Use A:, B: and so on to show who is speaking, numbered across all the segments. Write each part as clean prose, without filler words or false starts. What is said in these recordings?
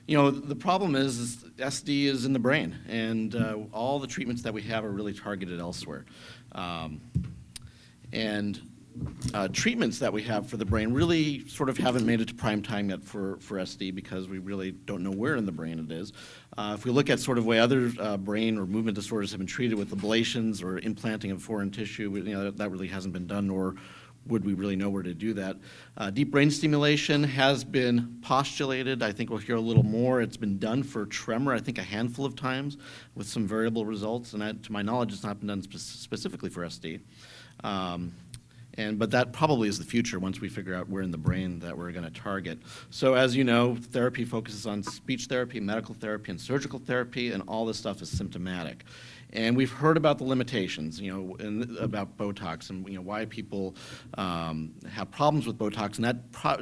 A: The problem is SD is in the brain, and all the treatments that we have are really targeted elsewhere. Treatments that we have for the brain really sort of haven't made it to prime time yet for SD because we really don't know where in the brain it is. If we look at sort of way other brain or movement disorders have been treated with ablations or implanting of foreign tissue, that really hasn't been done, nor would we really know where to do that. Deep brain stimulation has been postulated. I think we'll hear a little more. It's been done for tremor, I think a handful of times with some variable results, and to my knowledge, it's not been done specifically for SD. But that probably is the future once we figure out where in the brain that we're going to target. So as you know, therapy focuses on speech therapy, medical therapy, and surgical therapy, and all this stuff is symptomatic. And we've heard about the limitations, about Botox and why people have problems with Botox, and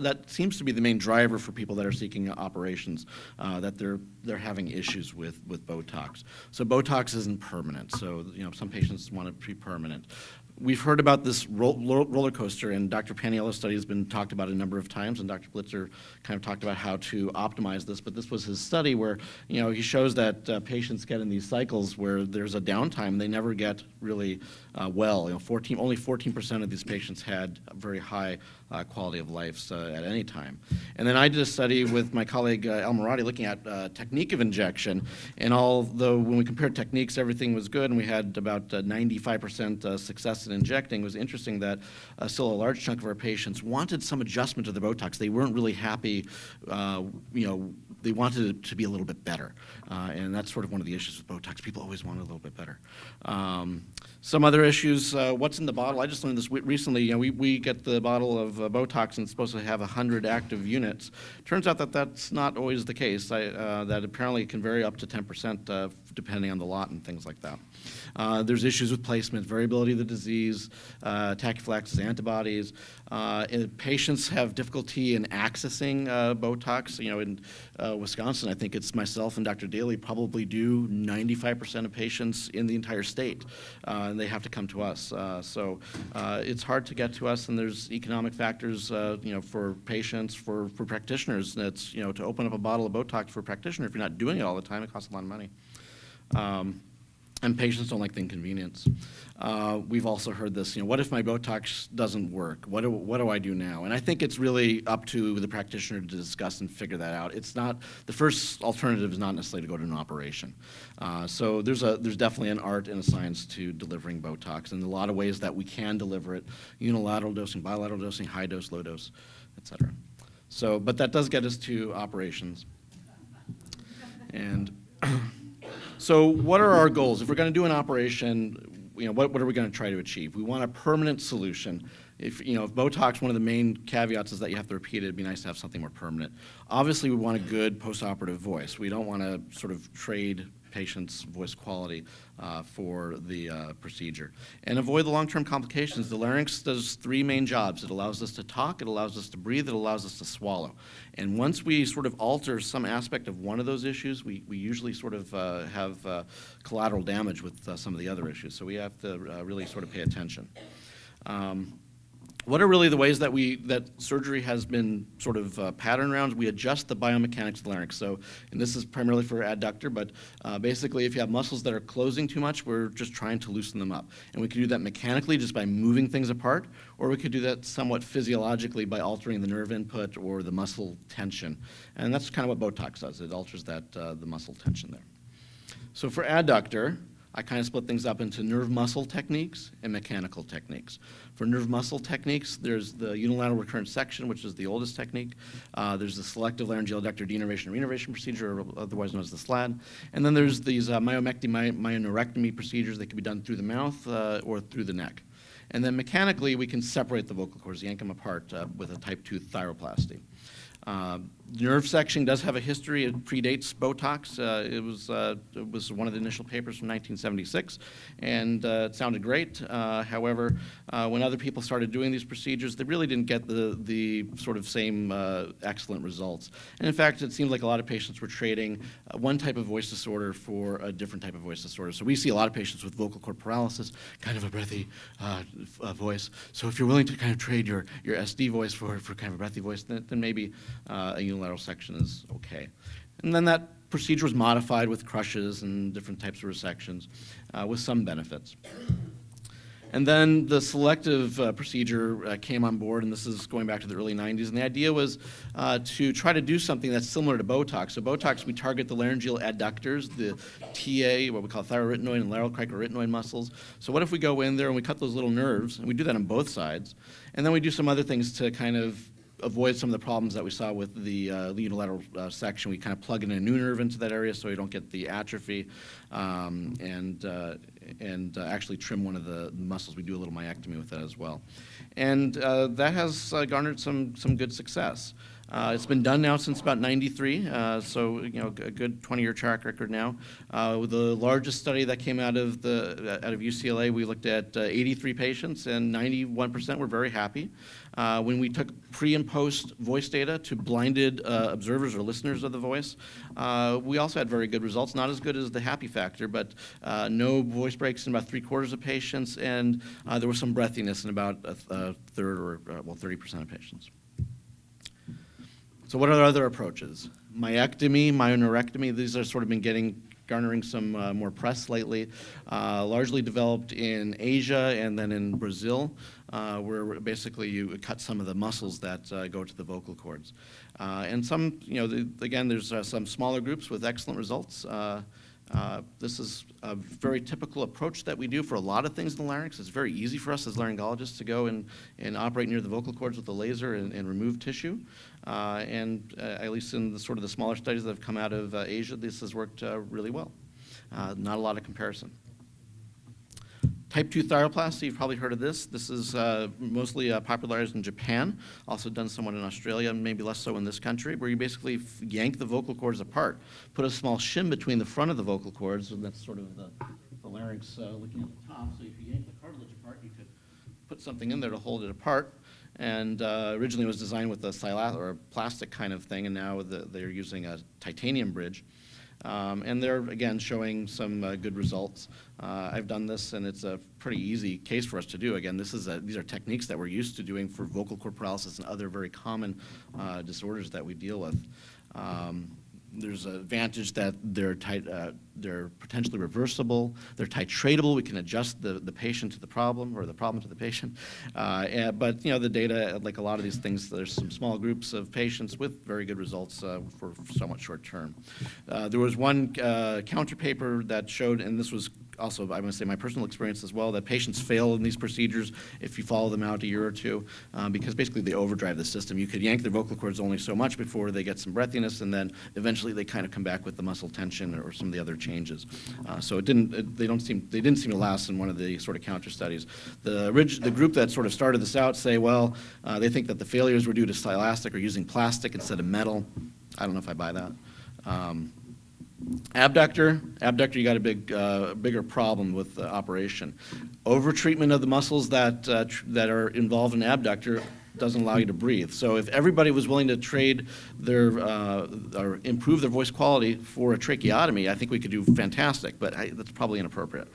A: that seems to be the main driver for people that are seeking operations, that they're having issues with Botox. So Botox isn't permanent. So some patients want it to be permanent. We've heard about this roller coaster, and Dr. Paniello's study has been talked about a number of times, and Dr. Blitzer kind of talked about how to optimize this, but this was his study where, he shows that patients get in these cycles where there's a downtime. They never get really well. Only 14% of these patients had a very high quality of life at any time. And then I did a study with my colleague El Moradi looking at technique of injection, and although when we compared techniques, everything was good, and we had about 95% success in injecting, it was interesting that still a large chunk of our patients wanted some adjustment to the Botox. They weren't really happy, they wanted it to be a little bit better. And that's sort of one of the issues with Botox. People always want it a little bit better. Some other issues, what's in the bottle? I just learned this recently. We get the bottle of Botox and it's supposed to have 100 active units. Turns out that that's not always the case. That apparently can vary up to 10% depending on the lot and things like that. There's issues with placement, variability of the disease, tachyphylaxis antibodies. Patients have difficulty in accessing Botox. In Wisconsin, I think it's myself and Dr. Daly probably do 95% of patients in the entire state, and they have to come to us. So it's hard to get to us, and there's economic factors, for patients, for practitioners. It's, to open up a bottle of Botox for a practitioner, if you're not doing it all the time, it costs a lot of money. And patients don't like the inconvenience. We've also heard this, what if my Botox doesn't work? What do I do now? And I think it's really up to the practitioner to discuss and figure that out. It's not, the first alternative is not necessarily to go to an operation. So there's definitely an art and a science to delivering Botox, and a lot of ways that we can deliver it: unilateral dosing, bilateral dosing, high dose, low dose, et cetera. So, but that does get us to operations. And so what are our goals? If we're going to do an operation, what are we going to try to achieve? We want a permanent solution. If Botox, one of the main caveats is that you have to repeat it. It'd be nice to have something more permanent. Obviously, we want a good postoperative voice. We don't want to sort of trade patient's voice quality for the procedure. And avoid the long-term complications. The larynx does three main jobs. It allows us to talk, it allows us to breathe, it allows us to swallow. And once we sort of alter some aspect of one of those issues, we usually sort of have collateral damage with some of the other issues. So we have to really sort of pay attention. What are really the ways that surgery has been sort of patterned around? We adjust the biomechanics of the larynx. So, and this is primarily for adductor, but basically if you have muscles that are closing too much, we're just trying to loosen them up. And we can do that mechanically just by moving things apart, or we could do that somewhat physiologically by altering the nerve input or the muscle tension. And that's kind of what Botox does. It alters that the muscle tension there. So for adductor, I kind of split things up into nerve muscle techniques and mechanical techniques. For nerve muscle techniques, there's the unilateral recurrent section, which is the oldest technique. There's the selective laryngeal adductor denervation or reinnervation procedure, or otherwise known as the SLAD. And then there's these myomectomy, myoneurectomy procedures that can be done through the mouth or through the neck. And then mechanically, we can separate the vocal cords, yank them apart with a type II thyroplasty. Nerve section does have a history. It predates Botox. It was one of the initial papers from 1976, and it sounded great. However, when other people started doing these procedures, they really didn't get the sort of same excellent results. And in fact, it seemed like a lot of patients were trading one type of voice disorder for a different type of voice disorder. So we see a lot of patients with vocal cord paralysis, kind of a breathy voice. So if you're willing to kind of trade your SD voice for kind of a breathy voice, then maybe a unilateral section is okay. And then that procedure was modified with crushes and different types of resections with some benefits. And then the selective procedure came on board, and this is going back to the early 90s. And the idea was to try to do something that's similar to Botox. So Botox, we target the laryngeal adductors, the TA, what we call thyroarytenoid and lateral cricoarytenoid muscles. So what if we go in there and we cut those little nerves, and we do that on both sides, and then we do some other things to kind of avoid some of the problems that we saw with the unilateral section. We kind of plug in a new nerve into that area so you don't get the atrophy, and actually trim one of the muscles. We do a little myectomy with that as well. And that has garnered some good success. It's been done now since about '93, so a good 20-year track record now. The largest study that came out of UCLA, we looked at 83 patients, and 91% were very happy. When we took pre and post voice data to blinded observers or listeners of the voice, we also had very good results. Not as good as the happy factor, but no voice breaks in about 3/4 of patients, and there was some breathiness in about a third or 30% of patients. So what are other approaches? Myectomy, myoneurectomy, these are sort of been garnering some more press lately, largely developed in Asia and then in Brazil, where basically you cut some of the muscles that go to the vocal cords. And some, again, there's some smaller groups with excellent results. This is a very typical approach that we do for a lot of things in the larynx. It's very easy for us as laryngologists to go and operate near the vocal cords with a laser and remove tissue. At least in the sort of the smaller studies that have come out of Asia, this has worked really well. Not a lot of comparison. Type 2 thyroplasty, you've probably heard of this. This is mostly popularized in Japan, also done somewhat in Australia, maybe less so in this country, where you basically yank the vocal cords apart, put a small shim between the front of the vocal cords, and that's sort of the larynx looking at the top. So if you yank the cartilage apart, you could put something in there to hold it apart. And originally it was designed with a or a plastic kind of thing, and now they're using a titanium bridge. And they're, again, showing some good results. I've done this, and it's a pretty easy case for us to do. Again, these are techniques that we're used to doing for vocal cord paralysis and other very common disorders that we deal with. There's an advantage that they're potentially reversible. They're titratable. We can adjust the patient to the problem, or the problem to the patient. But the data, like a lot of these things, there's some small groups of patients with very good results for somewhat short term. There was one counter paper that showed, and this was also, I want to say, my personal experience as well, that patients fail in these procedures if you follow them out a year or two, because basically they overdrive the system. You could yank their vocal cords only so much before they get some breathiness, and then eventually they kind of come back with the muscle tension or some of the other changes. So they didn't seem to last in one of the sort of counter studies. The group that sort of started this out say, well, they think that the failures were due to stylastic or using plastic instead of metal. I don't know if I buy that. Abductor, you got a bigger problem with the operation. Overtreatment of the muscles that are involved in abductor doesn't allow you to breathe. So if everybody was willing to trade or improve their voice quality for a tracheotomy, I think we could do fantastic, but that's probably inappropriate.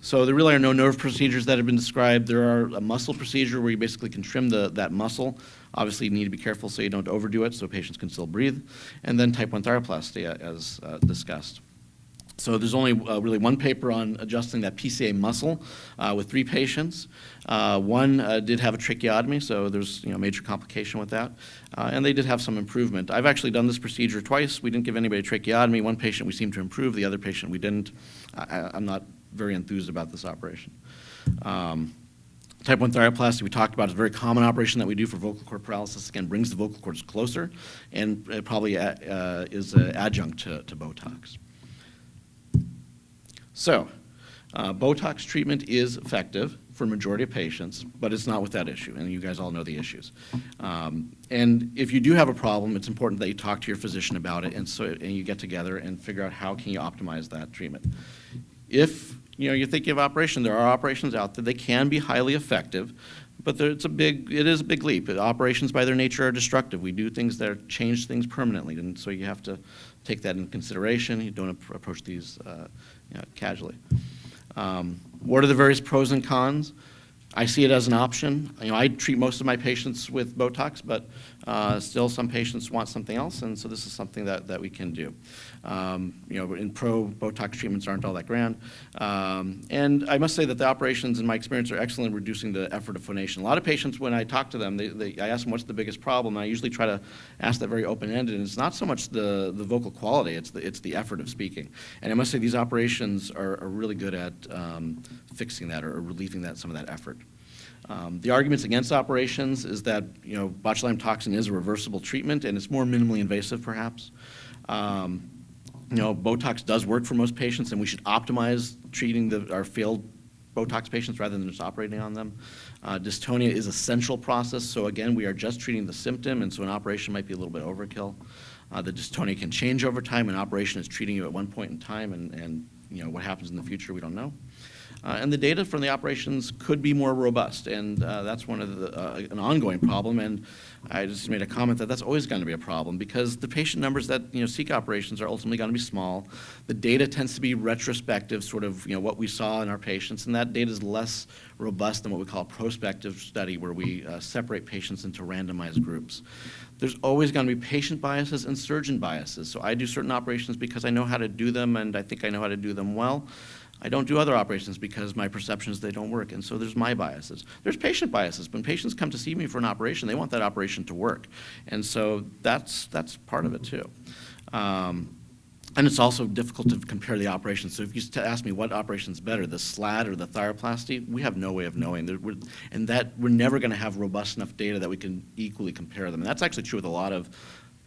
A: So there really are no nerve procedures that have been described. There are a muscle procedure where you basically can trim that muscle. Obviously, you need to be careful so you don't overdo it so patients can still breathe. And then type 1 thyroplasty, as discussed. So there's only really one paper on adjusting that PCA muscle with 3 patients. One did have a tracheotomy, so there's a major complication with that. And they did have some improvement. I've actually done this procedure twice. We didn't give anybody a tracheotomy. One patient we seemed to improve. The other patient we didn't. I'm not very enthused about this operation. Type 1 thyroplasty, we talked about, is a very common operation that we do for vocal cord paralysis. Again, brings the vocal cords closer, and it probably is an adjunct to Botox. So, Botox treatment is effective for a majority of patients, but it's not without issue, and you guys all know the issues. And if you do have a problem, it's important that you talk to your physician about it, and you get together and figure out how can you optimize that treatment. If you're thinking of operation, there are operations out there. They can be highly effective, but it is a big leap. Operations by their nature are destructive. We do things that change things permanently, and so you have to take that into consideration. You don't approach these casually. What are the various pros and cons? I see it as an option. I treat most of my patients with Botox, but Still, some patients want something else, and so this is something that we can do. In pro-Botox treatments aren't all that grand. And I must say that the operations, in my experience, are excellent in reducing the effort of phonation. A lot of patients, when I talk to them, I ask them what's the biggest problem, and I usually try to ask that very open-ended, and it's not so much the vocal quality, it's the effort of speaking. And I must say these operations are really good at fixing that or relieving some of that effort. The arguments against operations is that botulinum toxin is a reversible treatment and it's more minimally invasive, perhaps. Botox does work for most patients, and we should optimize treating our failed Botox patients rather than just operating on them. Dystonia is a central process, so again, we are just treating the symptom, and so an operation might be a little bit overkill. The dystonia can change over time. An operation is treating you at one point in time, and what happens in the future, we don't know. And the data from the operations could be more robust, and that's one of an ongoing problem. And I just made a comment that that's always going to be a problem because the patient numbers that seek operations are ultimately going to be small. The data tends to be retrospective, sort of what we saw in our patients, and that data is less robust than what we call a prospective study, where we separate patients into randomized groups. There's always going to be patient biases and surgeon biases. So I do certain operations because I know how to do them, and I think I know how to do them well. I don't do other operations because my perception is they don't work, and so there's my biases. There's patient biases. When patients come to see me for an operation, they want that operation to work, and so that's part of it too. And it's also difficult to compare the operations. So if you ask me what operation's better, the SLAD or the thyroplasty, we have no way of knowing. And that we're never going to have robust enough data that we can equally compare them. And that's actually true with a lot of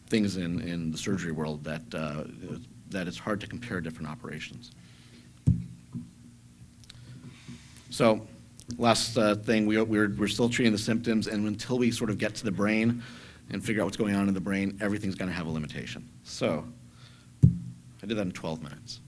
A: things in the surgery world, that it's hard to compare different operations. So last thing, we're still treating the symptoms, and until we sort of get to the brain and figure out what's going on in the brain, everything's going to have a limitation. So I did that in 12 minutes.